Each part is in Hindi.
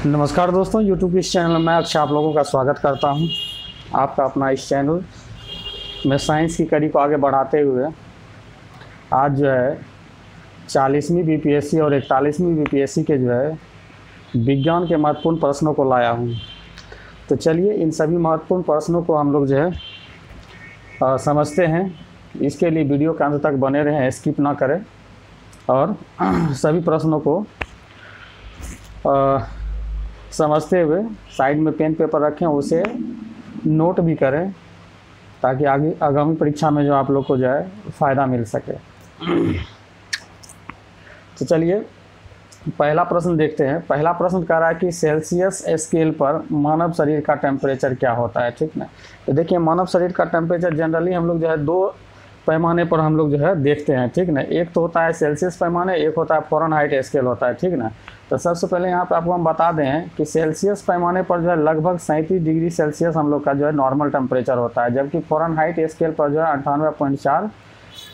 नमस्कार दोस्तों, YouTube के इस चैनल में अक्सर आप लोगों का स्वागत करता हूं। आपका अपना इस चैनल में साइंस की कड़ी को आगे बढ़ाते हुए आज जो है 40वीं बीपीएससी और 41वीं बीपीएससी के जो है विज्ञान के महत्वपूर्ण प्रश्नों को लाया हूं। तो चलिए इन सभी महत्वपूर्ण प्रश्नों को हम लोग जो है समझते हैं। इसके लिए वीडियो के अंत तक बने रहें, स्किप ना करें और सभी प्रश्नों को समझते हुए साइड में पेन पेपर रखें, उसे नोट भी करें ताकि आगे आगामी परीक्षा में जो आप लोग को जो है फ़ायदा मिल सके। तो चलिए पहला प्रश्न देखते हैं। पहला प्रश्न कह रहा है कि सेल्सियस स्केल पर मानव शरीर का टेम्परेचर क्या होता है। ठीक ना। तो देखिए मानव शरीर का टेम्परेचर जनरली हम लोग जो है दो पैमाने पर हम लोग जो है देखते हैं। ठीक ना। एक तो होता है सेल्सियस पैमाने, एक होता है फ़ारेनहाइट स्केल होता है। ठीक ना। तो सबसे पहले यहाँ पे आपको हम बता दें कि सेल्सियस पैमाने पर जो है लगभग 37 डिग्री सेल्सियस हम लोग का जो है नॉर्मल टेम्परेचर होता है, जबकि फ़ारेनहाइट स्केल पर जो है 98.4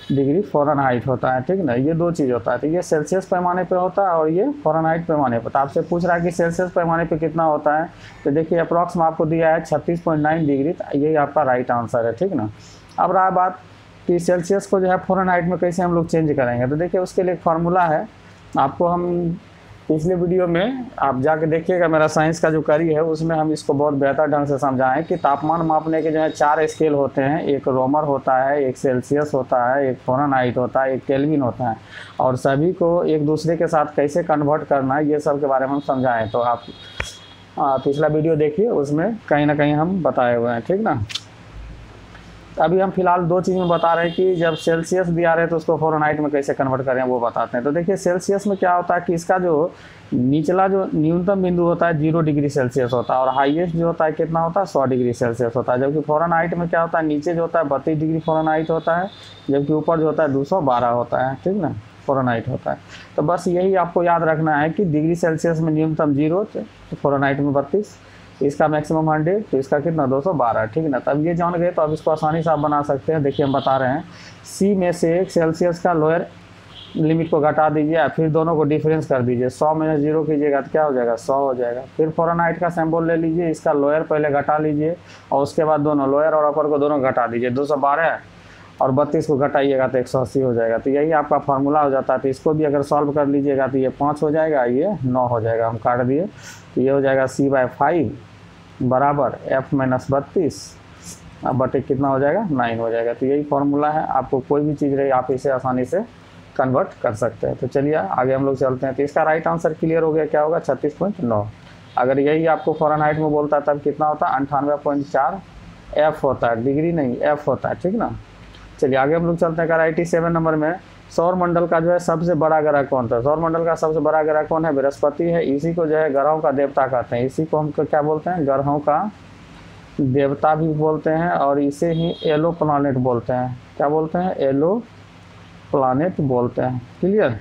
डिग्री फ़ारेनहाइट होता है। ठीक ना। ये दो चीज़ होता है। तो ये सेल्सियस पैमाने पे होता है और ये फ़ारेनहाइट पैमाने पर। तो आपसे पूछ रहा है कि सेल्सियस पैमाने पे कितना होता है। तो देखिए अप्रॉक्स में आपको दिया है 36.9 डिग्री। यही आपका राइट आंसर है। ठीक ना। अब रहा बात कि सेल्सियस को जो है फ़ारेनहाइट में कैसे हम लोग चेंज करेंगे। तो देखिए उसके लिए एक फार्मूला है, आपको हम पिछले वीडियो में आप जाके देखिएगा, मेरा साइंस का जो करी है उसमें हम इसको बहुत बेहतर ढंग से समझाएं कि तापमान मापने के जो है 4 स्केल होते हैं। एक रोमर होता है, एक सेल्सियस होता है, एक फ़ारेनहाइट होता है, एक केल्विन होता है, और सभी को एक दूसरे के साथ कैसे कन्वर्ट करना है ये सब के बारे में हम समझाएं। तो आप पिछला वीडियो देखिए, उसमें कहीं ना कहीं हम बताए हुए हैं। ठीक ना। अभी हम फिलहाल दो चीज़ में बता रहे हैं कि जब सेल्सियस दिया रहे तो उसको फ़ारेनहाइट में कैसे कन्वर्ट करें वो बताते हैं। तो देखिए सेल्सियस में क्या होता है कि इसका जो निचला जो न्यूनतम बिंदु होता है 0 डिग्री सेल्सियस होता है और हाईएस्ट जो होता है कितना होता है 100 डिग्री सेल्सियस होता है। जबकि फ़ारेनहाइट में क्या होता है, नीचे जो होता है 32 डिग्री फ़ारेनहाइट होता है, जबकि ऊपर जो होता है 212 होता है। ठीक ना। फ़ारेनहाइट होता है। तो बस यही आपको याद रखना है कि डिग्री सेल्सियस में न्यूनतम 0, तो फ़ारेनहाइट में 32, इसका मैक्सिमम 100, तो इसका कितना 212। ठीक ना। तब ये जान गए तो अब इसको आसानी से आप बना सकते हैं। देखिए हम बता रहे हैं, सी में से एक सेल्सियस का लोअर लिमिट को घटा दीजिए, फिर दोनों को डिफरेंस कर दीजिए। 100 में 0 कीजिएगा तो क्या हो जाएगा 100 हो जाएगा। फिर फ़ारेनहाइट का सिंबल ले लीजिए, इसका लोअर पहले घटा लीजिए और उसके बाद दोनों लोअर और अपर को दोनों घटा दीजिए। 212 और 32 को घटाइएगा तो 180 हो जाएगा। तो यही आपका फार्मूला हो जाता है। तो इसको भी अगर सॉल्व कर लीजिएगा तो ये 5 हो जाएगा, ये 9 हो जाएगा। हम काट दिए तो ये हो जाएगा C/5 बराबर F-32 अब बटे कितना हो जाएगा 9 हो जाएगा। तो यही फार्मूला है। आपको कोई भी चीज़ रही आप इसे आसानी से कन्वर्ट कर सकते हैं। तो चलिए आगे हम लोग चलते हैं। तो इसका राइट आंसर क्लियर हो गया, क्या होगा 36.9। अगर यही आपको फ़ारेनहाइट में बोलता है तब कितना होता है 98.4 F होता है, डिग्री नहीं F होता है। ठीक ना। चलिए आगे हम लोग चलते हैं। 87 नंबर में सौर मंडल का जो है सबसे बड़ा ग्रह कौन था। सौर मंडल का सबसे बड़ा ग्रह कौन है, बृहस्पति है। इसी को जो है ग्रहों का देवता कहते हैं। इसी को हम क्या बोलते हैं, ग्रहों का देवता भी बोलते हैं और इसे ही येलो प्लैनेट बोलते हैं। क्या बोलते हैं, येलो प्लैनेट बोलते हैं। क्लियर।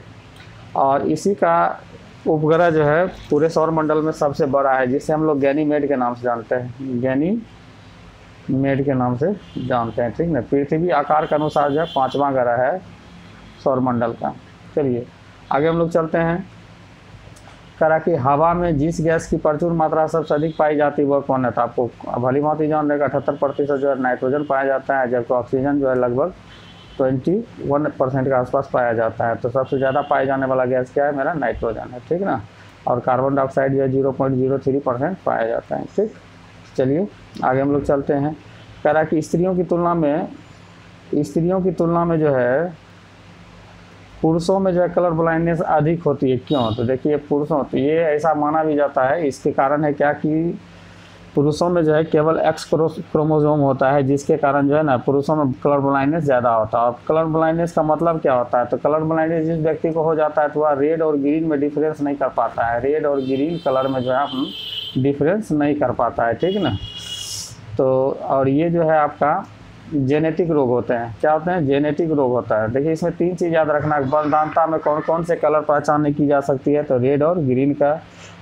और इसी का उपग्रह जो है पूरे सौर मंडल में सबसे बड़ा है, जिसे हम लोग गैनीमेड के नाम से जानते हैं, गैनीमेड के नाम से जानते हैं। ठीक ना। पृथ्वी आकार के अनुसार जो है 5वां ग्रह है सौर मंडल का। चलिए आगे हम लोग चलते हैं। करा कि हवा में जिस गैस की प्रचुर मात्रा सबसे अधिक पाई जाती है वह कौन है। तो आपको भली भांति जान रहेगा 78% जो है नाइट्रोजन पाया जाता है, जबकि ऑक्सीजन जो है लगभग 21% के आसपास पाया जाता है। तो सबसे ज़्यादा पाए जाने वाला गैस क्या है, मेरा नाइट्रोजन है। ठीक ना। और कार्बन डाइऑक्साइड जो है 0.03% पाया जाता है। ठीक। चलिए आगे हम लोग चलते हैं। करा कि स्त्रियों की तुलना में जो है पुरुषों में जो है कलर ब्लाइंडनेस अधिक होती है। क्यों। तो देखिए पुरुषों, तो ये ऐसा माना भी जाता है, इसके कारण है क्या कि पुरुषों में जो है केवल X क्रोमोसोम होता है, जिसके कारण जो है ना पुरुषों में कलर ब्लाइंडनेस ज़्यादा होता है। और कलर ब्लाइंडनेस का मतलब क्या होता है, तो कलर ब्लाइंडनेस जिस व्यक्ति को हो जाता है तो वह रेड और ग्रीन में डिफरेंस नहीं कर पाता है। रेड और ग्रीन कलर में जो है हम डिफरेंस नहीं कर पाता है। ठीक ना। तो और ये जो है आपका जेनेटिक रोग होते हैं। क्या होते हैं, जेनेटिक रोग होता है। देखिए इसमें 3 चीज़ याद रखना है। बलदानता में कौन कौन से कलर पहचान की जा सकती है, तो रेड और ग्रीन का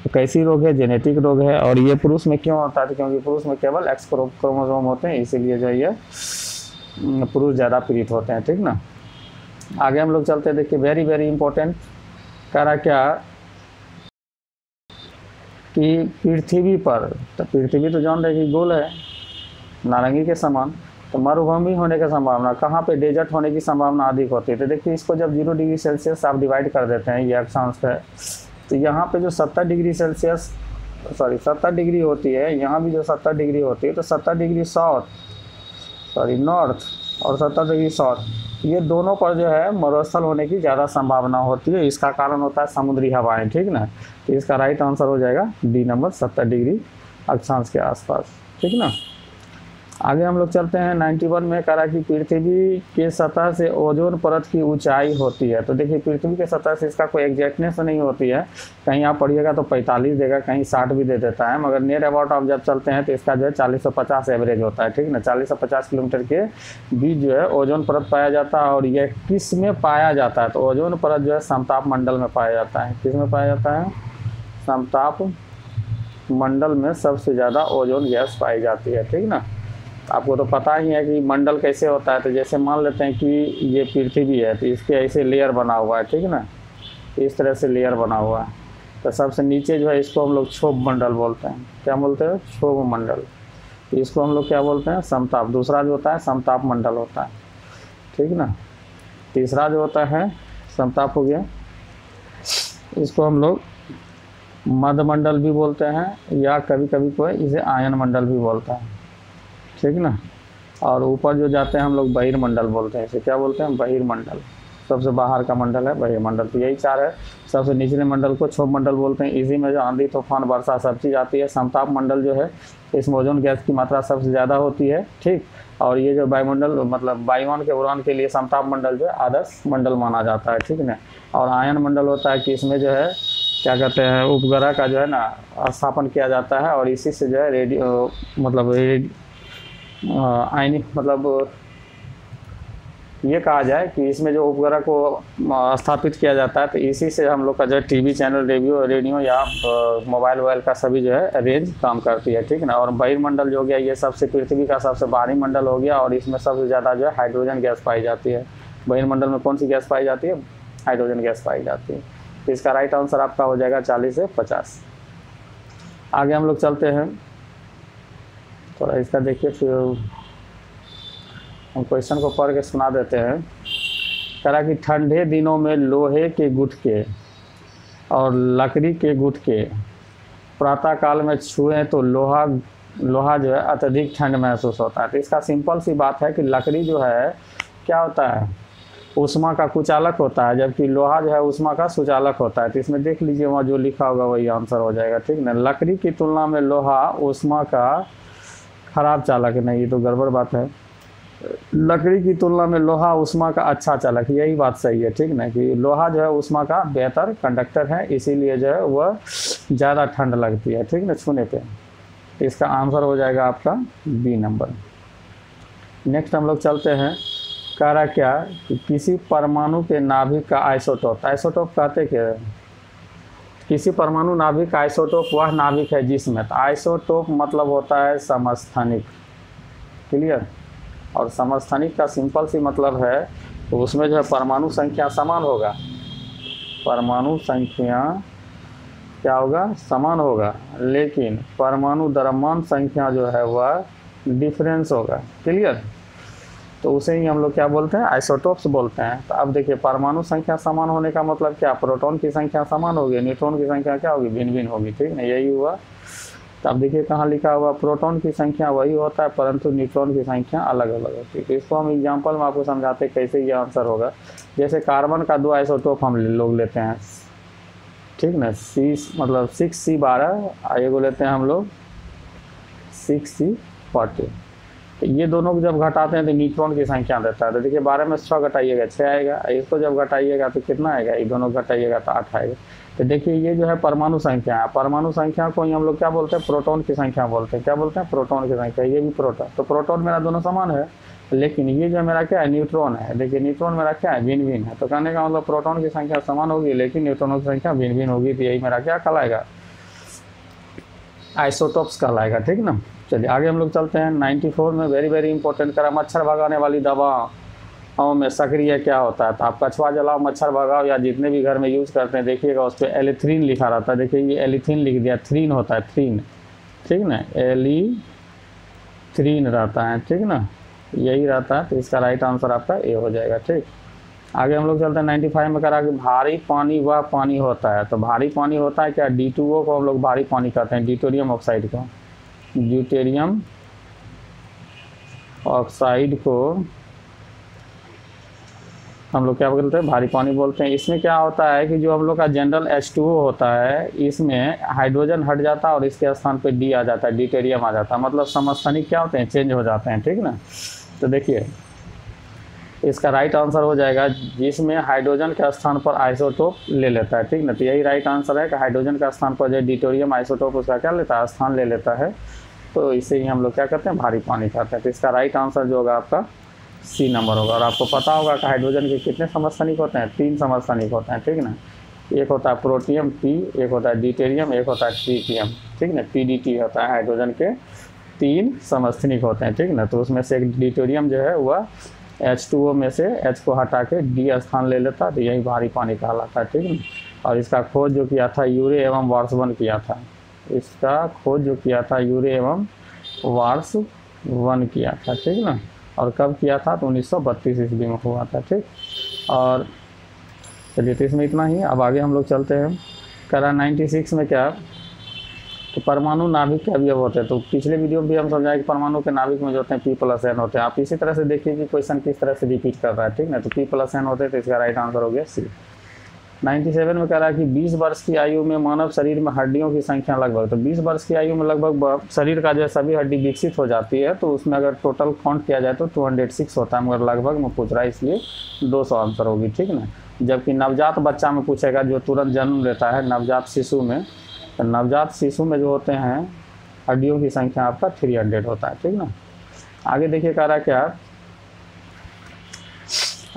तो कैसी रोग है, जेनेटिक रोग है। और ये पुरुष में क्यों होता है, तो क्योंकि पुरुष में केवल X क्रोमोसोम होते हैं, इसीलिए जो ये पुरुष ज़्यादा पीड़ित होते हैं। ठीक ना। आगे हम लोग चलते हैं। देखिए वेरी वेरी इंपॉर्टेंट कह रहा क्या कि पृथ्वी पर, तो पृथ्वी तो जान रहे कि गोल है नारंगी के समान, तो मरुभूमि होने की संभावना कहाँ पे, डेजर्ट होने की संभावना अधिक होती है। तो देखिए इसको जब 0 डिग्री सेल्सियस आप डिवाइड कर देते हैं ये अक्षांश है, तो यहाँ पे जो 70 डिग्री सेल्सियस 70 डिग्री होती है, यहाँ भी जो 70 डिग्री होती है, तो 70 डिग्री नॉर्थ और 70 डिग्री साउथ, ये दोनों पर जो है मरुस्थल होने की ज़्यादा संभावना होती है। इसका कारण होता है समुद्री हवाएं, ठीक ना। तो इसका राइट आंसर हो जाएगा डी नंबर, 70 डिग्री अक्षांश के आसपास, ठीक ना। आगे हम लोग चलते हैं 91 में, कह रहा कि पृथ्वी के सतह से ओजोन परत की ऊंचाई होती है। तो देखिए पृथ्वी के सतह से इसका कोई एग्जैक्टनेस नहीं होती है, कहीं आप पढ़िएगा तो 45 देगा, कहीं 60 भी दे देता है, मगर नियर अबाउट आप जब चलते हैं तो इसका जो है 40 से 50 एवरेज होता है, ठीक ना। 40 से 50 किलोमीटर के बीच जो है ओजोन परत पाया जाता है। और यह किस में पाया जाता है, तो ओजोन परत जो है समताप मंडल में पाया जाता है। किस में पाया जाता है, समताप मंडल में सबसे ज़्यादा ओजोन गैस पाई जाती है, ठीक ना। आपको तो पता ही है कि मंडल कैसे होता है। तो जैसे मान लेते हैं कि ये पृथ्वी है, तो इसके ऐसे लेयर बना हुआ है, ठीक ना, इस तरह से लेयर बना हुआ है। तो सबसे नीचे जो है इसको हम लोग क्षोभ मंडल बोलते हैं। क्या बोलते हैं, क्षोभ मंडल। इसको हम लोग क्या बोलते हैं, समताप। दूसरा जो होता है समताप मंडल होता है, ठीक ना। तीसरा जो होता है समताप हो गया, इसको हम लोग मध्य मंडल भी बोलते हैं, या कभी कभी कोई इसे आयन मंडल भी बोलता है, ठीक ना। और ऊपर जो जाते हैं हम लोग बहिर्मंडल बोलते हैं, इसे क्या बोलते हैं, बहिर्मंडल। सबसे बाहर का मंडल है बहिर्मंडल। तो यही 4 है। सबसे निचले मंडल को क्षोभ मंडल बोलते हैं, इसी में जो आंधी तूफान वर्षा सब चीज़ आती है। समताप मंडल जो है इसमें ओजोन गैस की मात्रा सबसे ज़्यादा होती है, ठीक। और ये जो वायुमंडल मतलब वायुयान के उड़ान के लिए समताप मंडल जो है आदर्श मंडल माना जाता है, ठीक ना। और आयन मंडल होता है कि इसमें जो है क्या कहते हैं, उपग्रह का जो है ना स्थापन किया जाता है, और इसी से जो है रेडियो मतलब आयनिक मतलब ये कहा जाए कि इसमें जो उपग्रह को स्थापित किया जाता है, तो इसी से हम लोग का जो है टीवी चैनल, रेडियो या मोबाइल वोबाइल का सभी जो है रेंज काम करती है, ठीक ना। और बहिर्मंडल जो हो गया ये सबसे पृथ्वी का सबसे बाहरी मंडल हो गया, और इसमें सबसे ज़्यादा जो है हाइड्रोजन गैस पाई जाती है। बहिर्मंडल में कौन सी गैस पाई जाती है, हाइड्रोजन गैस पाई जाती है। तो इसका राइट आंसर आपका हो जाएगा 40 से 50। आगे हम लोग चलते हैं, थोड़ा इसका देखिए, फिर हम क्वेश्चन को पढ़ के सुना देते हैं। कह रहा कि ठंडे दिनों में लोहे के गुटके और लकड़ी के गुटके प्रातःकाल में छुएं तो लोहा जो है अत्यधिक ठंड महसूस होता है। तो इसका सिंपल सी बात है कि लकड़ी जो है क्या होता है, ऊष्मा का कुचालक होता है, जबकि लोहा जो है ऊष्मा का सुचालक होता है। तो इसमें देख लीजिए वहाँ जो लिखा होगा वही आंसर हो जाएगा, ठीक ना। लकड़ी की तुलना में लोहा ऊष्मा का खराब चालक है, नहीं ये तो गड़बड़ बात है। लकड़ी की तुलना में लोहा ऊष्मा का अच्छा चालक, यही बात सही है, ठीक ना, कि लोहा जो है ऊष्मा का बेहतर कंडक्टर है, इसीलिए जो है वह ज़्यादा ठंड लगती है, ठीक ना, छूने पे। तो इसका आंसर हो जाएगा आपका बी नंबर। नेक्स्ट हम लोग चलते हैं। कह रहा क्या कि किसी परमाणु के नाभिक का आइसोटोप, आइसोटोप कहते क्या है, किसी परमाणु नाभिक का आइसोटोप वह नाभिक है जिसमें, तो आइसोटोप मतलब होता है समस्थानिक, क्लियर। और समस्थानिक का सिंपल सी मतलब है तो उसमें जो है परमाणु संख्या समान होगा, परमाणु संख्या क्या होगा, समान होगा, लेकिन परमाणु द्रव्यमान संख्या जो है वह डिफरेंस होगा, क्लियर। तो उसे ही हम लोग क्या बोलते हैं, आइसोटोप्स बोलते हैं। तो अब देखिए परमाणु संख्या समान होने का मतलब क्या, प्रोटॉन की संख्या समान होगी, न्यूट्रॉन की संख्या क्या होगी, भिन्न भिन्न होगी, ठीक ना, यही हुआ। तो अब देखिए कहाँ लिखा हुआ, प्रोटॉन की संख्या वही होता है परंतु न्यूट्रॉन की संख्या अलग अलग होती है। तो इसको हम एग्जाम्पल में आपको समझाते हैं कैसे ये आंसर होगा। जैसे कार्बन का 2 आइसोटोप हम लोग लेते हैं, ठीक ना, मतलब 6C12, एगो लेते हैं हम लोग 6C40। तो ये दोनों को जब घटाते हैं तो न्यूट्रॉन की संख्या देता है। तो देखिए 12 में 6 घटाइएगा 6 आएगा, इसको जब घटाइएगा तो कितना आएगा, ये दोनों घटाइएगा तो 8 आएगा। तो देखिए ये जो है परमाणु संख्या है, परमाणु संख्या को ही हम लोग क्या बोलते हैं, प्रोटॉन की संख्या बोलते हैं। क्या बोलते हैं, प्रोटॉन की संख्या। ये भी प्रोटॉन, तो प्रोटॉन मेरा दोनों समान है, लेकिन ये जो मेरा क्या है, न्यूट्रॉन है। देखिए न्यूट्रॉन मेरा क्या है, भिन्न भिन्न है। तो कहने का मतलब प्रोटॉन की संख्या समान होगी लेकिन न्यूट्रॉनों की संख्या भिन्न भिन्न होगी। तो यही मेरा क्या कहलाएगा, आइसोटोप्स कहलाएगा, ठीक ना। चलिए आगे हम लोग चलते हैं। 94 में वेरी इंपॉर्टेंट करा, मच्छर भगाने वाली दवा में सक्रिय क्या होता है, तो आप कछुआ जलाओ, मच्छर भगाओ या जितने भी घर में यूज करते हैं देखिएगा उस पर एलिथ्रीन लिखा रहता है। देखिए ये एलिथ्रीन लिख दिया, थ्रीन होता है, थ्रीन, ठीक ना, एलिथ्रीन रहता है, ठीक ना, यही रहता है। तो इसका राइट आंसर आपका ए हो जाएगा। ठीक, आगे हम लोग चलते हैं 95 में करा कि भारी पानी वह पानी होता है। तो भारी पानी होता है क्या, D2O को हम लोग भारी पानी कहते हैं, ड्यूटेरियम ऑक्साइड को, ड्यूटेरियम ऑक्साइड को हम लोग क्या बोलते हैं, भारी पानी बोलते हैं। इसमें क्या होता है कि जो हम लोग का जनरल H2O होता है, इसमें हाइड्रोजन हट जाता है और इसके स्थान पे D आ जाता है, ड्यूटेरियम आ जाता है, मतलब समस्थानिक क्या होते हैं, चेंज हो जाते हैं, ठीक ना। तो देखिए इसका राइट आंसर हो जाएगा जिसमें हाइड्रोजन के स्थान पर आइसोटोप ले लेता है, ठीक ना। तो यही राइट आंसर है कि हाइड्रोजन का स्थान पर जो ड्यूटेरियम आइसोटोप उसका क्या लेता है, स्थान ले लेता है। तो इसे ही हम लोग क्या करते हैं, भारी पानी कहते हैं। तो इसका राइट आंसर जो होगा आपका C नंबर होगा। और आपको पता होगा कि हाइड्रोजन के कितने समस्थानिक होते हैं, 3 समस्थानिक होते हैं, ठीक ना। एक होता है प्रोटियम P, एक होता है ड्यूटेरियम, एक होता है ट्रिटियम, ठीक ना, PDT होता है। हाइड्रोजन के 3 समस्थानिक होते हैं, ठीक ना। तो उसमें से एक ड्यूटेरियम जो है वह H2O में से H को हटा के D स्थान ले लेता है, तो यही भारी पानी कहलाता है, ठीक ना। और इसका खोज जो किया था यूरे एवं वार्सवन किया था, इसका खोज जो किया था यूरे एवं वार्सवन किया था, ठीक ना। और कब किया था, तो 1932 ईस्वी में हुआ था, ठीक। और चलिए तो इसमें इतना ही। अब आगे हम लोग चलते हैं। करा 96 में क्या, तो परमाणु नाभिक के अवयव होते हैं। तो पिछले वीडियो में भी हम समझाए कि परमाणु के नाभिक में जो होते हैं P+N होते हैं। आप इसी तरह से देखिए कि क्वेश्चन किस तरह से रिपीट कर रहा है, ठीक ना। तो P+N होते हैं, तो इसका राइट आंसर हो गया C। 97 में कह रहा है कि 20 वर्ष की आयु में मानव शरीर में हड्डियों की संख्या लगभग, तो 20 वर्ष की आयु में लगभग शरीर का जो है सभी हड्डी विकसित हो जाती है। तो उसमें अगर टोटल काउंट किया जाए तो 206 होता है, मगर लगभग में पूछ रहा है इसलिए 200 आंसर होगी, ठीक ना। जबकि नवजात बच्चा में पूछेगा, जो तुरंत जन्म लेता है नवजात शिशु में, तो नवजात शिशु में जो होते हैं हड्डियों की संख्या आपका 300 होता है, ठीक ना। आगे देखिए कह रहा है क्या,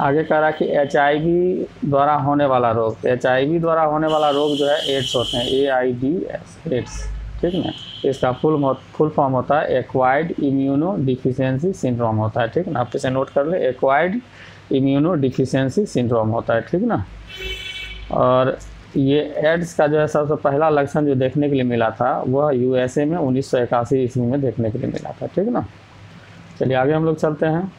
आगे कह रहा है कि HIV द्वारा होने वाला रोग, HIV द्वारा होने वाला रोग जो है एड्स होते हैं, AIDS, एड्स, ठीक ना। इसका फुल फॉर्म होता है एक्वायर्ड इम्यूनो डिफिशियंसी सिंड्रोम होता है, ठीक ना। आप इसे नोट कर ले, एक्वायर्ड इम्यूनो डिफिशियंसी सिंड्रोम होता है, ठीक ना। और ये एड्स का जो है सबसे पहला लक्षण जो देखने के लिए मिला था वह USA में 1981 ईस्वी में देखने के लिए मिला था, ठीक ना। चलिए आगे हम लोग चलते हैं।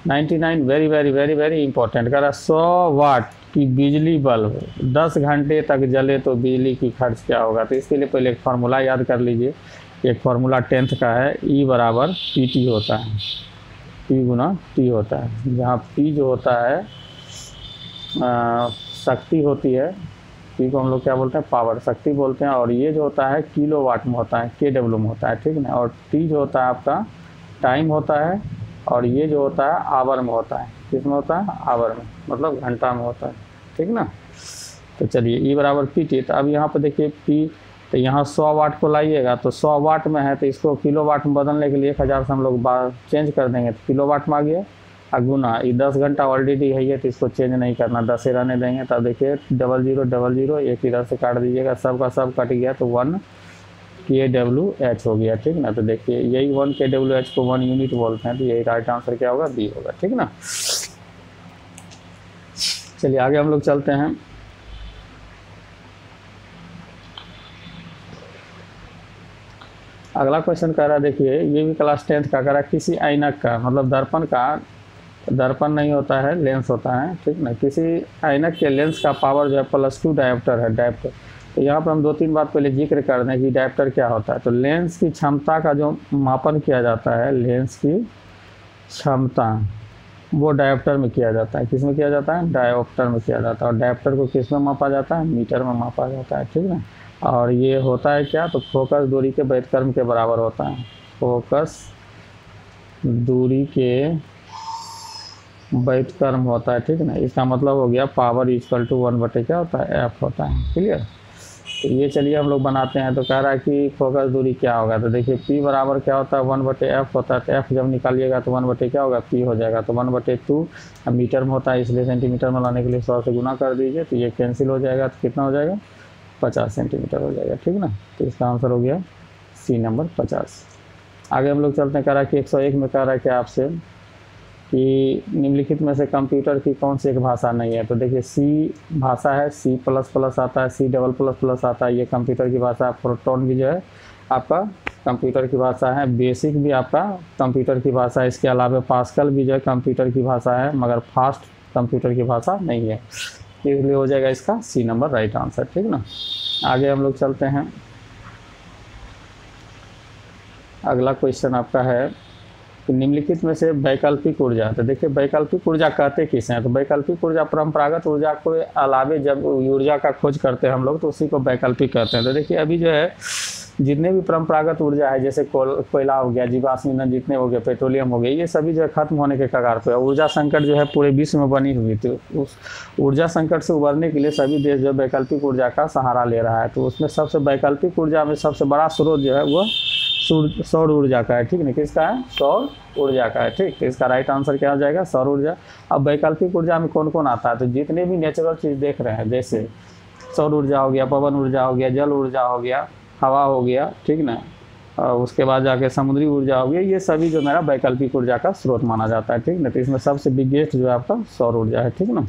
99 very very very very important कह रहा, 100 वाट की बिजली बल्ब 10 घंटे तक जले तो बिजली की खर्च क्या होगा। तो इसके लिए पहले एक फार्मूला याद कर लीजिए। एक फार्मूला 10th का है, E बराबर PT होता है, P गुना T होता है, जहाँ P जो होता है शक्ति होती है, P को हम लोग क्या बोलते हैं, पावर, शक्ति बोलते हैं। और ये जो होता है किलोवाट में होता है, KW में होता है, ठीक ना। और T जो होता है आपका टाइम होता है, और ये जो होता है आवर में होता है, किस में होता है, आवर में, मतलब घंटा में होता है, ठीक ना। तो चलिए E बराबर PT। तो अब यहाँ पर देखिए P, तो यहाँ 100 वाट को लाइएगा, तो 100 वाट में है तो इसको किलोवाट में बदलने के लिए 1000 से हम लोग चेंज कर देंगे, तो किलोवाट में आ गया। गुना ये 10 घंटा ऑलरेडी है, तो इसको चेंज नहीं करना, 10 ही रहने देंगे। तब देखिए 0000 एक इधर से काट दीजिएगा, सब का सब कट गया, तो 1 kWh हो गया, ठीक ना। तो देखिए यही 1 kWh को 1 यूनिट बोलते हैं, तो यही राइट आंसर क्या होगा, B होगा, ठीक ना। चलिए आगे हम लोग चलते हैं। अगला क्वेश्चन कह रहा है, देखिए ये भी क्लास 10th का कह रहा है, किसी ऐनक का, मतलब दर्पण का, दर्पण नहीं होता है, लेंस होता है, ठीक ना। किसी ऐनक के लेंस का पावर जो है +2 डायोप्टर है, डायोप्टर। तो यहाँ पर हम 2-3 बात पहले जिक्र कर दें कि डायोप्टर क्या होता है। तो लेंस की क्षमता का जो मापन किया जाता है, लेंस की क्षमता वो डायोप्टर में किया जाता है। किस में किया जाता है, डायोप्टर में किया जाता है। और डायोप्टर को किस में मापा जाता है, मीटर में मापा जाता है, ठीक ना। और ये होता है क्या, तो फोकस दूरी के व्यतक्रम के बराबर होता है, फोकस दूरी के व्यतक्रम होता है, ठीक ना। इसका मतलब हो गया पावर इक्वल टू 1 क्या होता है, F होता है, क्लियर। तो ये चलिए हम लोग बनाते हैं। तो कह रहा है कि फोकस दूरी क्या होगा, तो देखिए P बराबर क्या होता है, 1/F होता है। तो F जब निकालिएगा तो 1 क्या होगा, P हो जाएगा। तो 1/2 अब मीटर में होता है, इसलिए सेंटीमीटर में लाने के लिए 100 से गुना कर दीजिए, तो ये कैंसिल हो जाएगा। तो कितना हो जाएगा, 50 सेंटीमीटर हो जाएगा, ठीक ना। तो इसका आंसर हो गया C नंबर 50। आगे हम लोग चलते हैं। कह रहा है कि 101 में कह रहा है कि आपसे कि निम्नलिखित में से कंप्यूटर की कौन सी एक भाषा नहीं है। तो देखिए सी भाषा है, C++ आता है, C++ आता है, ये कंप्यूटर की भाषा है। प्रोटॉन भी जो है आपका कंप्यूटर की भाषा है। बेसिक भी आपका कंप्यूटर की भाषा है। इसके अलावा पास्कल भी जो है कंप्यूटर की भाषा है, मगर फास्ट कंप्यूटर की भाषा नहीं है। इसलिए हो जाएगा इसका C नंबर राइट आंसर, ठीक ना। आगे हम लोग चलते हैं। अगला क्वेश्चन आपका है कि निम्नलिखित में से वैकल्पिक ऊर्जा, तो देखिए वैकल्पिक ऊर्जा कहते किसे हैं। तो वैकल्पिक ऊर्जा परंपरागत ऊर्जा को अलावे जब ऊर्जा का खोज करते हैं हम लोग तो उसी को वैकल्पिक कहते हैं। तो देखिए अभी जो है जितने भी परंपरागत ऊर्जा है, जैसे कोयला हो गया, जीवाश्म ईंधन जितने हो गए, पेट्रोलियम हो गए, ये सभी जो है खत्म होने के कगार पे। ऊर्जा संकट जो है पूरे विश्व में बनी हुई थी। उस ऊर्जा संकट से उबरने के लिए सभी देश जो वैकल्पिक ऊर्जा का सहारा ले रहा है। तो उसमें सबसे वैकल्पिक ऊर्जा में सबसे बड़ा स्रोत जो है वो सौर ऊर्जा का है, ठीक ना। किसका है? सौर ऊर्जा का है, ठीक। तो इसका राइट आंसर क्या हो जाएगा? सौर ऊर्जा। अब वैकल्पिक ऊर्जा में कौन कौन आता है? तो जितने भी नेचुरल चीज़ देख रहे हैं, जैसे सौर ऊर्जा हो गया, पवन ऊर्जा हो गया, जल ऊर्जा हो गया, हवा हो गया, ठीक ना। और उसके बाद जाके समुद्री ऊर्जा हो गया, ये सभी जो मेरा वैकल्पिक ऊर्जा का स्रोत माना जाता है, ठीक ना। तो इसमें सबसे बिगेस्ट जो है आपका सौर ऊर्जा है, ठीक ना।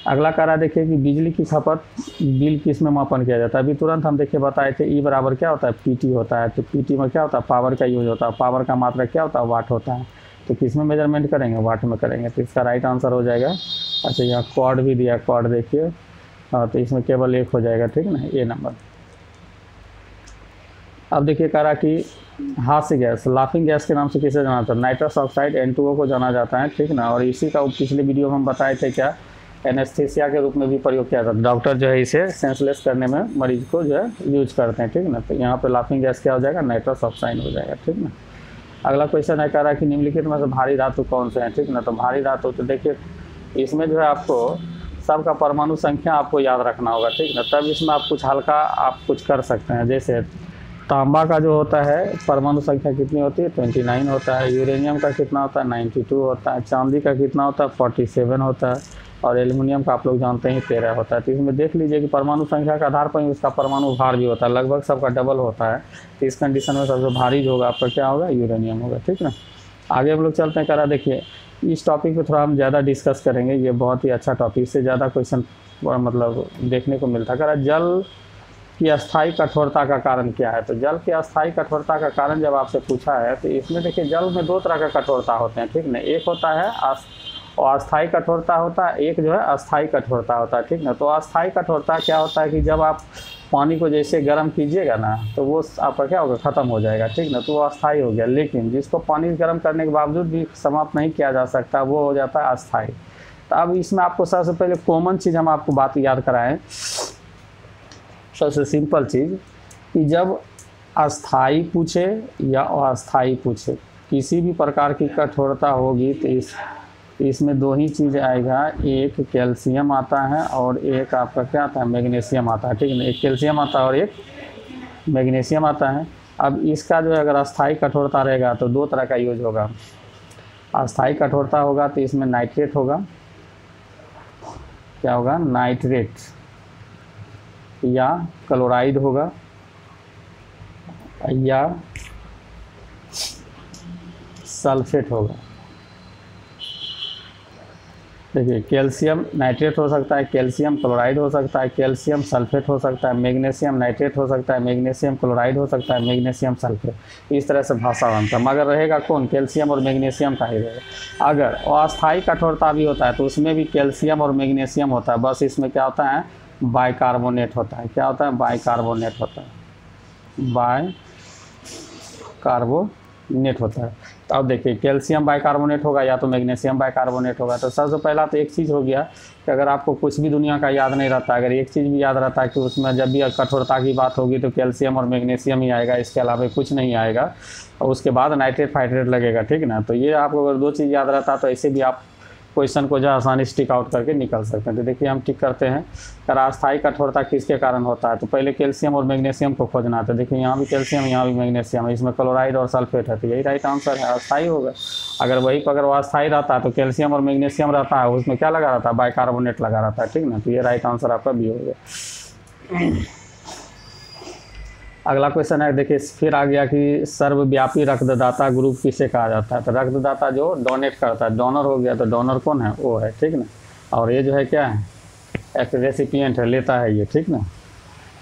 अगला कह रहा है देखिए कि बिजली की खपत बिल किस में मापन किया जाता है। अभी तुरंत हम देखिए बताए थे ई बराबर क्या होता है? PT होता है। तो PT में क्या होता है? पावर का यूज होता है। पावर का मात्रा क्या होता है? वाट होता है। तो किस में मेजरमेंट करेंगे? वाट में करेंगे। तो इसका राइट आंसर हो जाएगा, अच्छा यहाँ क्वाड भी दिया, क्वाड देखिए, हाँ तो इसमें केवल 1 हो जाएगा, ठीक ना, A नंबर। अब देखिए कह रहा कि हास्य गैस, लाफिंग गैस के नाम से किसे जाना जाता है? नाइट्रस ऑक्साइड N2O को जाना जाता है, ठीक ना। और इसी का पिछले वीडियो में हम बताए थे क्या, एनेस्थीसिया के रूप में भी प्रयोग किया जाता है। डॉक्टर जो है इसे सेंसलेस करने में मरीज को जो है यूज करते हैं, ठीक ना। तो यहाँ पे लाफिंग गैस क्या हो जाएगा? नाइट्रस ऑक्साइड हो जाएगा, ठीक ना। अगला क्वेश्चन है कह रहा है कि निम्नलिखित में से भारी धातु कौन से हैं, ठीक ना। तो भारी धातु, तो देखिए इसमें जो है आपको सबका परमाणु संख्या आपको याद रखना होगा, ठीक ना। तब इसमें आप कुछ हल्का आप कुछ कर सकते हैं। जैसे तांबा का जो होता है परमाणु संख्या कितनी होती है? 29 होता है। यूरेनियम का कितना होता है? 92 होता है। चांदी का कितना होता है? 47 होता है। और एल्युमिनियम का आप लोग जानते हैं 13 होता है। तो इसमें देख लीजिए कि परमाणु संख्या के आधार पर ही उसका परमाणु भार भी होता है, लगभग सबका डबल होता है। तो इस कंडीशन में सबसे भारी जो होगा आपका क्या होगा? यूरेनियम होगा, ठीक ना। आगे हम लोग चलते हैं। करा देखिए इस टॉपिक पे थोड़ा हम ज़्यादा डिस्कस करेंगे, ये बहुत ही अच्छा टॉपिक, से ज़्यादा क्वेश्चन मतलब देखने को मिलता है। करा जल की अस्थायी कठोरता का कारण क्या है? तो जल की अस्थायी कठोरता का कारण जब आपसे पूछा है तो इसमें देखिए जल में 2 तरह का कठोरता होते हैं, ठीक ना। एक होता है अस्थायी कठोरता होता है, एक जो है अस्थायी कठोरता होता है, ठीक ना। तो अस्थायी कठोरता क्या होता है कि जब आप पानी को जैसे गर्म कीजिएगा ना तो वो आपका क्या होगा? ख़त्म हो जाएगा, ठीक ना। तो वो अस्थायी हो गया। लेकिन जिसको पानी गर्म करने के बावजूद भी समाप्त नहीं किया जा सकता वो हो जाता है अस्थायी। तो अब इसमें आपको सबसे पहले कॉमन चीज़ हम आपको बात याद कराएं, सबसे सिंपल चीज़ कि जब अस्थायी पूछे या अस्थायी पूछे, किसी भी प्रकार की कठोरता होगी तो इसमें 2 ही चीज़ आएगा, एक कैल्शियम आता है और एक आपका क्या आता है? मैग्नीशियम आता है, ठीक है ना। एक कैल्शियम आता है और एक मैग्नीशियम आता है। अब इसका जो है अगर अस्थायी कठोरता रहेगा तो 2 तरह का यूज होगा। अस्थायी कठोरता होगा तो इसमें नाइट्रेट होगा, क्या होगा? नाइट्रेट, या क्लोराइड होगा, या सल्फेट होगा। देखिए कैल्शियम नाइट्रेट हो सकता है, कैल्शियम क्लोराइड हो सकता है, कैल्शियम सल्फेट हो सकता है, मैग्नीशियम नाइट्रेट हो सकता है, मैग्नीशियम क्लोराइड हो सकता है, मैग्नीशियम सल्फेट। इस तरह से भाषा बनता है, मगर रहेगा कौन? कैल्शियम और मैग्नीशियम का ही रहेगा। अगर अस्थायी कठोरता भी होता है तो उसमें भी कैल्शियम और मैग्नीशियम होता है, बस इसमें क्या होता है? बाइकार्बोनेट होता है। क्या होता है? बाइकार्बोनेट होता है, बाइकार्बोनेट होता है। तो अब देखिए कैल्शियम बाइकार्बोनेट होगा या तो मैग्नीशियम बाइकार्बोनेट होगा। तो सबसे पहला तो एक चीज़ हो गया कि अगर आपको कुछ भी दुनिया का याद नहीं रहता, अगर एक चीज़ भी याद रहता है कि उसमें जब भी कठोरता की बात होगी तो कैल्शियम और मैग्नीशियम ही आएगा, इसके अलावा कुछ नहीं आएगा। और उसके बाद नाइट्रेट फाइट्रेट लगेगा, ठीक ना। तो ये आपको अगर 2 चीज़ याद रहता तो ऐसे भी आप क्वेश्चन को जो आसानी से टिक आउट करके निकल सकते हैं। तो देखिए हम टिक करते हैं, अगर अस्थायी कठोरता किसके कारण होता है तो पहले कैल्शियम और मैग्नीशियम को खोजना है। तो देखिए यहाँ भी कैल्शियम, यहाँ भी मैग्नीशियम है, इसमें क्लोराइड और सल्फेट है, तो यही राइट आंसर है, अस्थायी होगा। अगर वही पर अगर वो अस्थायी रहता है तो कैल्शियम और मैग्नीशियम रहता है, उसमें क्या लगा रहता है? बाइकार्बोनेट लगा रहता है, ठीक ना। तो ये राइट आंसर आपका बी हो गया। अगला क्वेश्चन है, देखिए फिर आ गया कि सर्वव्यापी रक्तदाता ग्रुप किसे कहा जाता है। तो रक्तदाता जो डोनेट करता है, डोनर हो गया, तो डोनर कौन है, वो है, ठीक ना। और ये जो है क्या है, एक रेसिपिएंट है, लेता है ये, ठीक ना।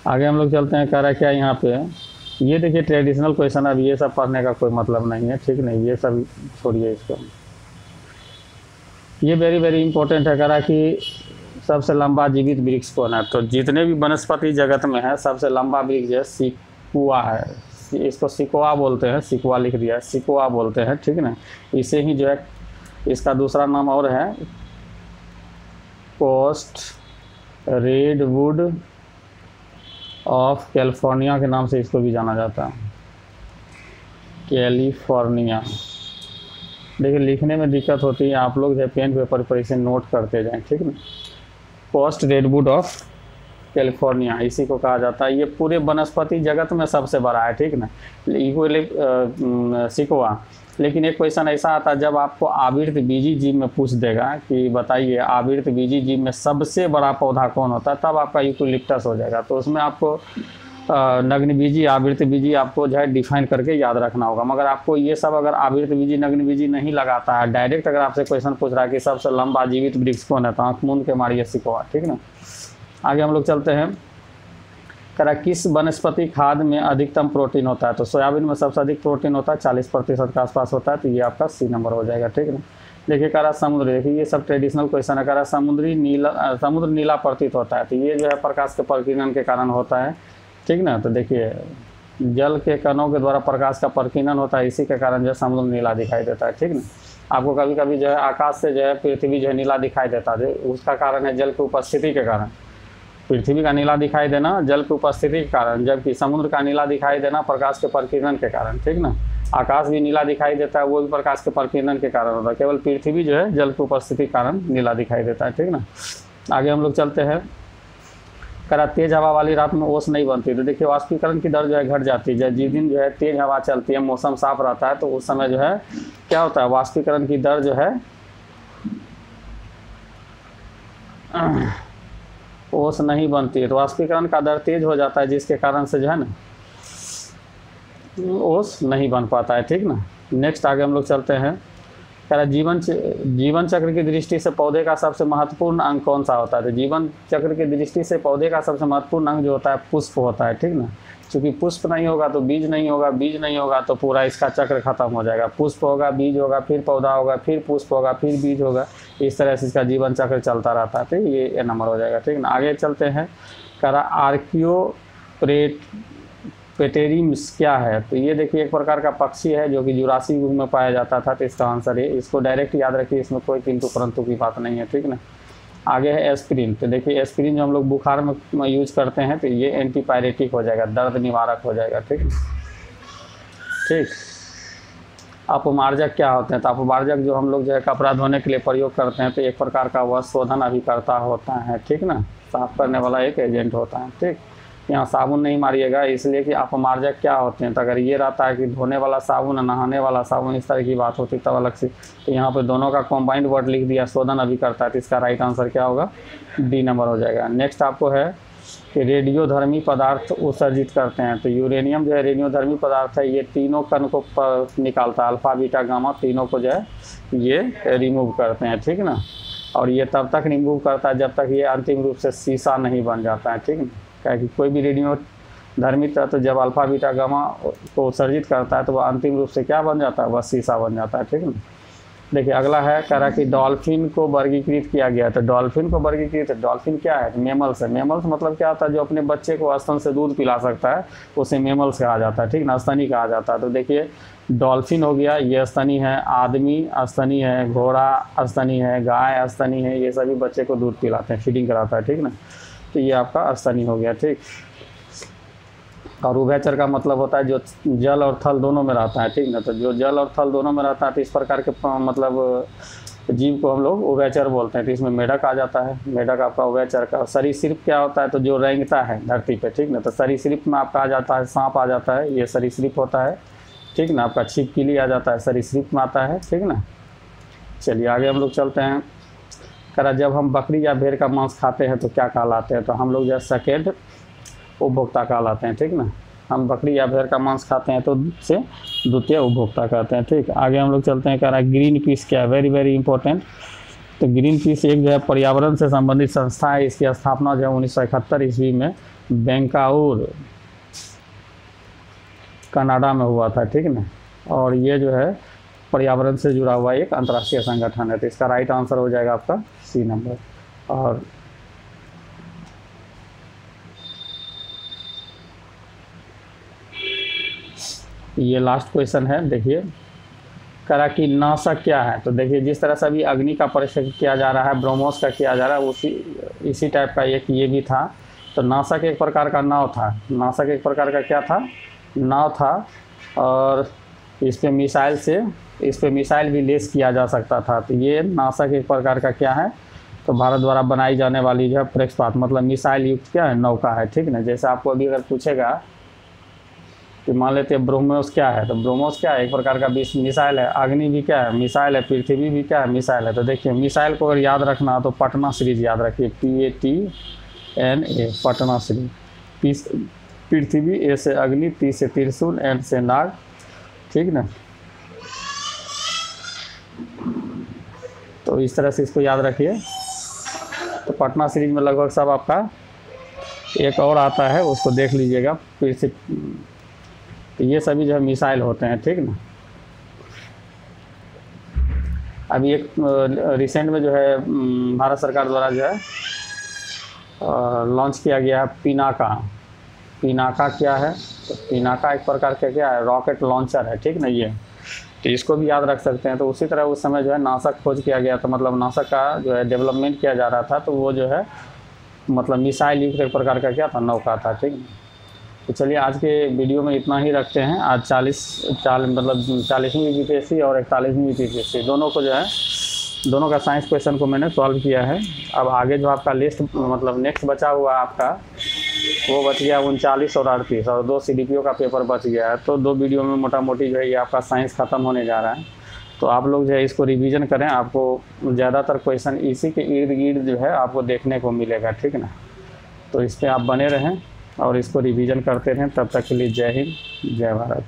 आगे हम लोग चलते हैं, कह रहा है क्या यहाँ पे, ये देखिए ट्रेडिशनल क्वेश्चन, अब ये सब पढ़ने का कोई मतलब नहीं है, ठीक नहीं, ये सब छोड़िए इसको। ये वेरी वेरी इंपॉर्टेंट है, कह रहा कि सबसे लंबा जीवित वृक्ष कौन है। तो जितने भी वनस्पति जगत में है सबसे लंबा वृक्ष जो है सिकुआ है, इसको सिकुआ बोलते हैं, सिकुआ लिख दिया है, सिकुआ बोलते हैं, ठीक ना। इसे ही जो है इसका दूसरा नाम और है कोस्ट रेडवुड ऑफ कैलिफोर्निया के नाम से इसको भी जाना जाता है, कैलिफोर्निया। देखिए लिखने में दिक्कत होती है, आप लोग जो है पेन पेपर पर इसे नोट करते जाएं, ठीक ना। कोस्ट रेडवुड ऑफ कैलिफोर्निया इसी को कहा जाता है। ये पूरे वनस्पति जगत में सबसे बड़ा है, ठीक ना, सिकुआ। लेकिन एक क्वेश्चन ऐसा आता है जब आपको आवृत बीजी जीव में पूछ देगा कि बताइए आवृत बीजी जीव में सबसे बड़ा पौधा कौन होता है, तब आपका यूकेलिप्टस हो जाएगा। तो उसमें आपको नग्न बीजी आवृत बीजी आपको जो है डिफाइन करके याद रखना होगा। मगर आपको ये सब अगर आवृत बीजी नग्न बीजी नहीं लगाता है, डायरेक्ट अगर आपसे क्वेश्चन पूछ रहा है कि सबसे लंबा जीवित वृक्ष कौन है, तो आँख मूंद के मारिए सिकुआ, ठीक ना। आगे हम लोग चलते हैं, करा किस वनस्पति खाद में अधिकतम प्रोटीन होता है। तो सोयाबीन में सबसे अधिक प्रोटीन होता है, 40% के आसपास होता है, तो ये आपका सी नंबर हो जाएगा, ठीक ना। देखिए करा समुद्र, देखिए ये सब ट्रेडिशनल क्वेश्चन है। करा समुद्र नीला प्रतीत होता है, तो ये जो है प्रकाश के प्रकीर्णन के कारण होता है, ठीक ना। तो देखिए जल के कणों के द्वारा प्रकाश का प्रकीर्णन होता है, इसी के कारण जो है समुद्र नीला दिखाई देता है, ठीक ना। आपको कभी कभी जो है आकाश से जो है पृथ्वी जो है नीला दिखाई देता है, उसका कारण है जल की उपस्थिति के कारण। पृथ्वी का नीला दिखाई देना जल की उपस्थिति के कारण, जबकि समुद्र का नीला दिखाई देना प्रकाश के प्रकीर्णन के कारण, ठीक ना। आकाश भी नीला दिखाई देता है, वो भी प्रकाश के प्रकीर्णन के कारण होता है, केवल पृथ्वी जो है जल की उपस्थिति के कारण नीला दिखाई देता है, ठीक ना। आगे हम लोग चलते हैं, करा तेज हवा वाली रात में ओस नहीं बनती। तो देखिए वाष्पीकरण की दर जो है घट जाती है। जिस दिन जो है तेज हवा चलती है, मौसम साफ रहता है, तो उस समय जो है क्या होता है, वाष्पीकरण की दर जो है ओस नहीं बनती है। तो वाष्पीकरण का दर तेज हो जाता है, जिसके कारण से जो है ना ओस नहीं बन पाता है, ठीक ना। नेक्स्ट आगे हम लोग चलते हैं, कह रहा जीवन चक्र की दृष्टि से पौधे का सबसे महत्वपूर्ण अंग कौन सा होता है। तो जीवन चक्र की दृष्टि से पौधे का सबसे महत्वपूर्ण अंग जो होता है पुष्प होता है, ठीक ना। क्योंकि पुष्प नहीं होगा तो बीज नहीं होगा, बीज नहीं होगा तो पूरा इसका चक्र खत्म हो जाएगा। पुष्प होगा, बीज होगा, फिर पौधा होगा, फिर पुष्प होगा, फिर बीज होगा, इस तरह से इसका जीवन चक्र चलता रहता है, ठीक। ये नंबर हो जाएगा, ठीक ना। आगे चलते हैं, कह रहा आर्कियोपेटेरिम्स क्या है। तो ये देखिए एक प्रकार का पक्षी है जो कि जुरासिक युग में पाया जाता था, तो इसका आंसर है, इसको डायरेक्ट याद रखिए, इसमें कोई किंतु परंतु की बात नहीं है, ठीक ना। आगे है एस्पिरिन। तो देखिए एस्पिरिन जो हम लोग बुखार में यूज करते हैं, तो ये एंटीपायरेटिक हो जाएगा, दर्द निवारक हो जाएगा, ठीक। अपमार्जक क्या होते हैं। तो अपमार्जक जो हम लोग जो है कपड़ा धोने के लिए प्रयोग करते हैं, तो एक प्रकार का वह शोधन अभिकर्ता होता है, ठीक ना, साफ करने वाला एक एजेंट होता है, ठीक। यहाँ साबुन नहीं मारिएगा, इसलिए कि अपमार्जक क्या होते हैं। तो अगर ये रहता है कि धोने वाला साबुन, नहाने वाला साबुन, इस तरह की बात होती तब अलग से। तो यहाँ पे दोनों का कॉम्बाइंड वर्ड लिख दिया, शोधन अभिकर्ता, तो इसका राइट आंसर क्या होगा, डी नंबर हो जाएगा। नेक्स्ट आपको है कि रेडियोधर्मी पदार्थ उत्सर्जित करते हैं। तो यूरेनियम जो है रेडियोधर्मी पदार्थ है, ये तीनों कण को निकालता है, अल्फा बीटा गामा, तीनों को जो है ये रिमूव करते हैं, ठीक ना। और ये तब तक रिमूव करता है जब तक ये अंतिम रूप से शीशा नहीं बन जाता है, ठीक ना। क्या कि कोई भी रेडियोधर्मी तत्व जब अल्फा बीटा गामा को उत्सर्जित करता है तो वह अंतिम रूप से क्या बन जाता है, वह शीशा बन जाता है, ठीक ना। देखिए अगला है, कह रहा कि डॉल्फिन को वर्गीकृत किया गया। तो डॉल्फिन को वर्गीकृत, डॉल्फिन क्या है, मेमल्स है। मेमल्स मतलब क्या होता है, जो अपने बच्चे को स्तन से दूध पिला सकता है, उसे मेमल्स कहा जाता है, ठीक ना, स्तनी कहा जाता है। तो देखिए डॉल्फिन हो गया, ये स्तनी है, आदमी स्तनी है, घोड़ा स्तनी है, गाय स्तनी है, ये सभी बच्चे को दूध पिलाते हैं, फीडिंग कराता है, ठीक ना। तो ये आपका स्तनी हो गया, ठीक। और उभयचर का मतलब होता है जो जल और थल दोनों में रहता है, ठीक ना। तो जो जल और थल दोनों में रहता है, तो इस प्रकार के मतलब जीव को हम लोग उभयचर बोलते हैं। तो इसमें मेढक आ जाता है, मेढक आपका उभयचर का। सरीसृप क्या होता है, तो जो रेंगता है धरती पे, ठीक ना। तो सरीसृप में आपका आ जाता है सांप आ जाता है, ये सरीसृप होता है, ठीक ना। आपका छिपकली आ जाता है, सरीसृप में आता है, ठीक ना। चलिए आगे हम लोग चलते हैं, करा जब हम बकरी या भेड़ का मांस खाते हैं तो क्या कहलाते हैं। तो हम लोग जो है सेकेंड उपभोक्ता कहलाते हैं, ठीक ना। हम बकरी या भेड़ का मांस खाते हैं तो से द्वितीय उपभोक्ता कहते हैं। ठीक, आगे हम लोग चलते हैं। कह रहा है ग्रीन पीस क्या है, वेरी वेरी इंपॉर्टेंट। तो ग्रीन पीस एक जो है पर्यावरण से संबंधित संस्था है। इसकी स्थापना जो है 1971 ईस्वी में बेंकाउर कनाडा में हुआ था। ठीक ना, और ये जो है पर्यावरण से जुड़ा हुआ एक अंतर्राष्ट्रीय संगठन है। तो इसका राइट आंसर हो जाएगा आपका सी नंबर। और ये लास्ट क्वेश्चन है, देखिए कह रहा कि नाशक क्या है। तो देखिए जिस तरह से अभी अग्नि का परीक्षण किया जा रहा है, ब्रह्मोस का किया जा रहा है, इसी टाइप का एक ये भी था। तो नाशक एक प्रकार का नाव था। नाशक एक प्रकार का क्या था, नाव था, और इस पे मिसाइल भी लेस किया जा सकता था। तो ये नाशक एक प्रकार का क्या है, तो भारत द्वारा बनाई जाने वाली जो है प्रेक्षपात मतलब मिसाइल युक्त क्या है, नौका है। ठीक ना, जैसे आपको अभी अगर पूछेगा कि मान लेते हैं ब्रह्मोस क्या है, तो ब्रह्मोस क्या है, एक प्रकार का मिसाइल है। अग्नि भी क्या है, मिसाइल है। पृथ्वी भी क्या है, मिसाइल है। तो देखिए मिसाइल को अगर याद रखना हो तो पटना सीरीज याद रखिए, PATNA, पटना सीरीज। पृथ्वी, ए से अग्नि, T से त्रिशूल, N से नाग। ठीक ना, तो इस तरह से इसको याद रखिए। तो पटना सीरीज में लगभग सब आपका, एक और आता है उसको देख लीजिएगा फिर से। तो ये सभी जो है मिसाइल होते हैं। ठीक ना, अभी एक रिसेंट में जो है भारत सरकार द्वारा जो है लॉन्च किया गया है पिनाका। पिनाका क्या है, तो पिनाका एक प्रकार का क्या है, रॉकेट लॉन्चर है। ठीक ना, ये तो इसको भी याद रख सकते हैं। तो उसी तरह उस समय जो है नासक खोज किया गया था, मतलब नासक का जो है डेवलपमेंट किया जा रहा था। तो वो जो है मतलब मिसाइल युक्त एक प्रकार का क्या था, नौका था। ठीक है, तो चलिए आज के वीडियो में इतना ही रखते हैं। आज 40वीं BPSC और 41वीं BPSC दोनों को जो है, दोनों का साइंस क्वेश्चन को मैंने सॉल्व किया है। अब आगे जो आपका लिस्ट मतलब नेक्स्ट बचा हुआ आपका वो बच गया 39 और 38, और 2 CDPO का पेपर बच गया है। तो 2 वीडियो में मोटा मोटी जो है ये आपका साइंस ख़त्म होने जा रहा है। तो आप लोग जो है इसको रिवीजन करें, आपको ज़्यादातर क्वेश्चन इसी के इर्द गिर्द जो है आपको देखने को मिलेगा। ठीक ना, तो इस पर आप बने रहें और इसको रिवीजन करते रहें। तब तक के लिए जय हिंद, जय भारत।